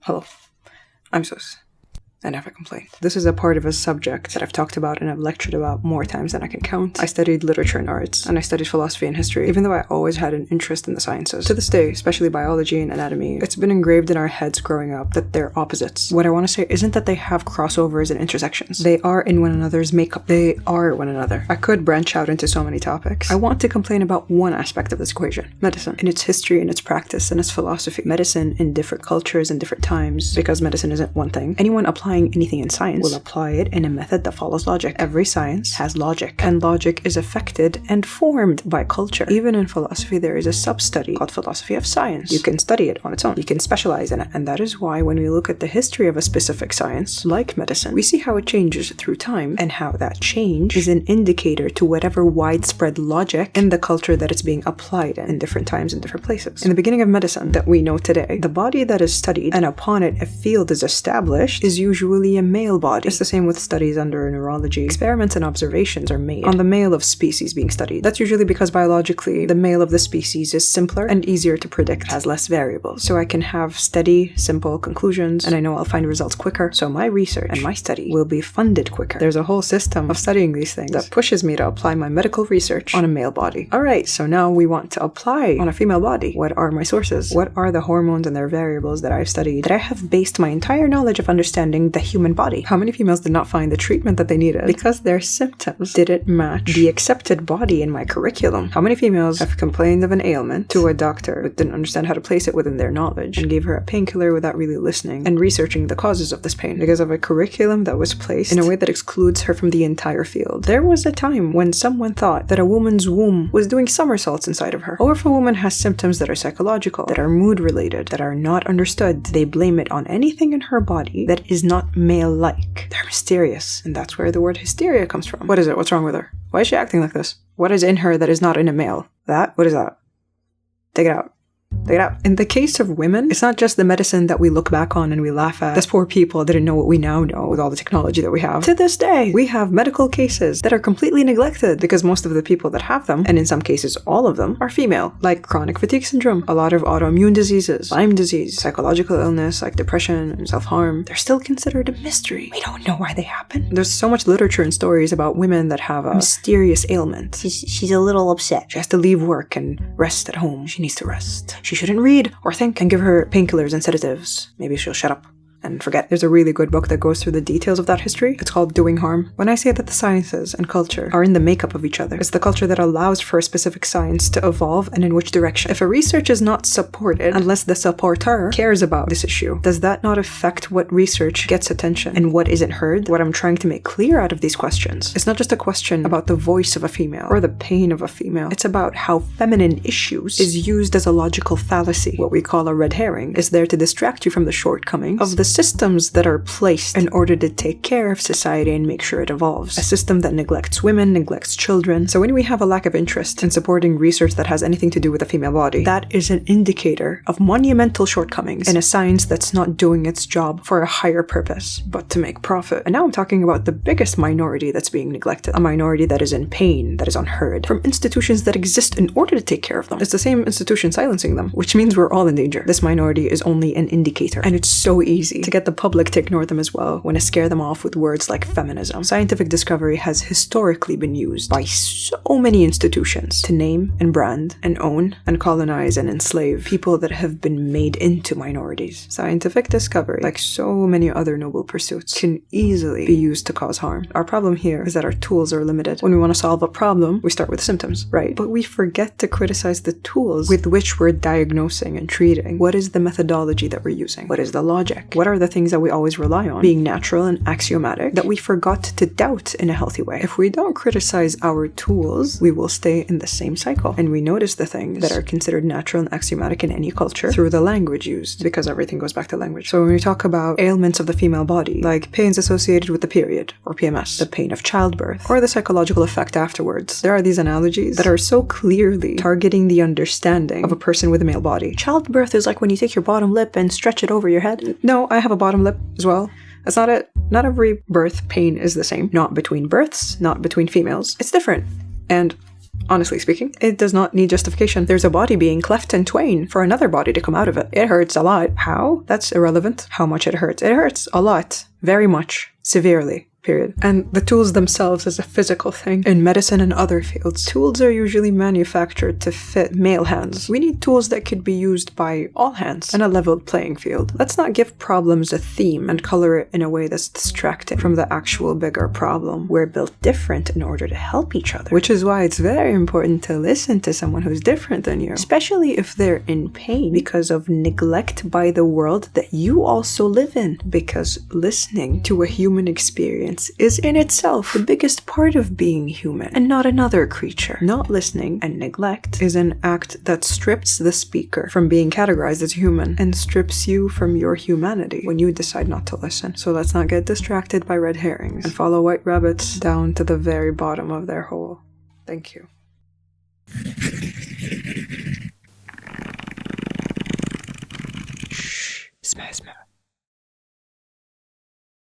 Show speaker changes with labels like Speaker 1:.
Speaker 1: Hello, I'm Sus. I never complained. This is a part of a subject that I've talked about and I've lectured about more times than I can count. I studied literature and arts, and I studied philosophy and history, even though I always had an interest in the sciences. To this day, especially biology and anatomy, it's been engraved in our heads growing up that they're opposites. What I want to say isn't that they have crossovers and intersections. They are in one another's makeup. They are one another. I could branch out into so many topics. I want to complain about one aspect of this equation: medicine, in its history, in its practice, and its philosophy. Medicine in different cultures and different times, because medicine isn't one thing. Anyone applying anything in science will apply it in a method that follows logic. Every science has logic, and logic is affected and formed by culture. Even in philosophy, there is a sub-study called philosophy of science. You can study it on its own. You can specialize in it, and that is why when we look at the history of a specific science, like medicine, we see how it changes through time, and how that change is an indicator to whatever widespread logic in the culture that it's being applied in different times and different places. In the beginning of medicine that we know today, the body that is studied, and upon it a field is established, is usually a male body. It's the same with studies under neurology. Experiments and observations are made on the male of species being studied. That's usually because biologically, the male of the species is simpler and easier to predict, has less variables. So I can have steady, simple conclusions, and I know I'll find results quicker. So my research and my study will be funded quicker. There's a whole system of studying these things that pushes me to apply my medical research on a male body. Alright, so now we want to apply on a female body. What are my sources? What are the hormones and their variables that I've studied, that I have based my entire knowledge of understanding the human body? How many females did not find the treatment that they needed because their symptoms didn't match the accepted body in my curriculum? How many females have complained of an ailment to a doctor but didn't understand how to place it within their knowledge, and gave her a painkiller without really listening and researching the causes of this pain because of a curriculum that was placed in a way that excludes her from the entire field? There was a time when someone thought that a woman's womb was doing somersaults inside of her. Or if a woman has symptoms that are psychological, that are mood related, that are not understood, they blame it on anything in her body that is not male-like. They're mysterious, and that's where the word hysteria comes from. What is it? What's wrong with her? Why is she acting like this? What is in her that is not in a male? That? What is that? Take it out. Take it out. In the case of women, it's not just the medicine that we look back on and we laugh at. Those poor people didn't know what we now know with all the technology that we have. To this day, we have medical cases that are completely neglected because most of the people that have them, and in some cases all of them, are female. Like chronic fatigue syndrome, a lot of autoimmune diseases, Lyme disease, psychological illness like depression and self-harm. They're still considered a mystery. We don't know why they happen. There's so much literature and stories about women that have a mysterious ailment. She's a little upset. She has to leave work and rest at home. She needs to rest. She shouldn't read or think, and give her painkillers and sedatives. Maybe she'll shut up and forget. There's a really good book that goes through the details of that history. It's called Doing Harm. When I say that the sciences and culture are in the makeup of each other, it's the culture that allows for a specific science to evolve, and in which direction. If a research is not supported unless the supporter cares about this issue, does that not affect what research gets attention and what isn't heard? What I'm trying to make clear out of these questions, it's not just a question about the voice of a female or the pain of a female. It's about how feminine issues is used as a logical fallacy. What we call a red herring is there to distract you from the shortcomings of the systems that are placed in order to take care of society and make sure it evolves. A system that neglects women, neglects children. So when we have a lack of interest in supporting research that has anything to do with the female body, that is an indicator of monumental shortcomings in a science that's not doing its job for a higher purpose, but to make profit. And now I'm talking about the biggest minority that's being neglected. A minority that is in pain, that is unheard, from institutions that exist in order to take care of them. It's the same institution silencing them, which means we're all in danger. This minority is only an indicator, and it's so easy to get the public to ignore them as well when I scare them off with words like feminism. Scientific discovery has historically been used by so many institutions to name and brand and own and colonize and enslave people that have been made into minorities. Scientific discovery, like so many other noble pursuits, can easily be used to cause harm. Our problem here is that our tools are limited. When we want to solve a problem, we start with symptoms, right? But we forget to criticize the tools with which we're diagnosing and treating. What is the methodology that we're using? What is the logic? What are the things that we always rely on, being natural and axiomatic, that we forgot to doubt in a healthy way? If we don't criticize our tools, we will stay in the same cycle, and we notice the things that are considered natural and axiomatic in any culture through the language used, because everything goes back to language. So when we talk about ailments of the female body, like pains associated with the period, or PMS, the pain of childbirth, or the psychological effect afterwards, there are these analogies that are so clearly targeting the understanding of a person with a male body. Childbirth is like when you take your bottom lip and stretch it over your head. No, I have a bottom lip as well. That's not it. Not every birth pain is the same. Not between births, not between females. It's different. And Honestly speaking, it does not need justification. There's a body being cleft in twain for another body to come out of it. It hurts a lot. How? That's irrelevant. How much it hurts. It hurts a lot. Very much. Severely. Period. And the tools themselves is a physical thing. In medicine and other fields, tools are usually manufactured to fit male hands. We need tools that could be used by all hands in a leveled playing field. Let's not give problems a theme and color it in a way that's distracting from the actual bigger problem. We're built different in order to help each other, which is why it's very important to listen to someone who's different than you, especially if they're in pain because of neglect by the world that you also live in. Because listening to a human experience is in itself the biggest part of being human and not another creature. Not listening and neglect is an act that strips the speaker from being categorized as human and strips you from your humanity when you decide not to listen. So let's not get distracted by red herrings and follow white rabbits down to the very bottom of their hole. Thank you. Shh. Smell.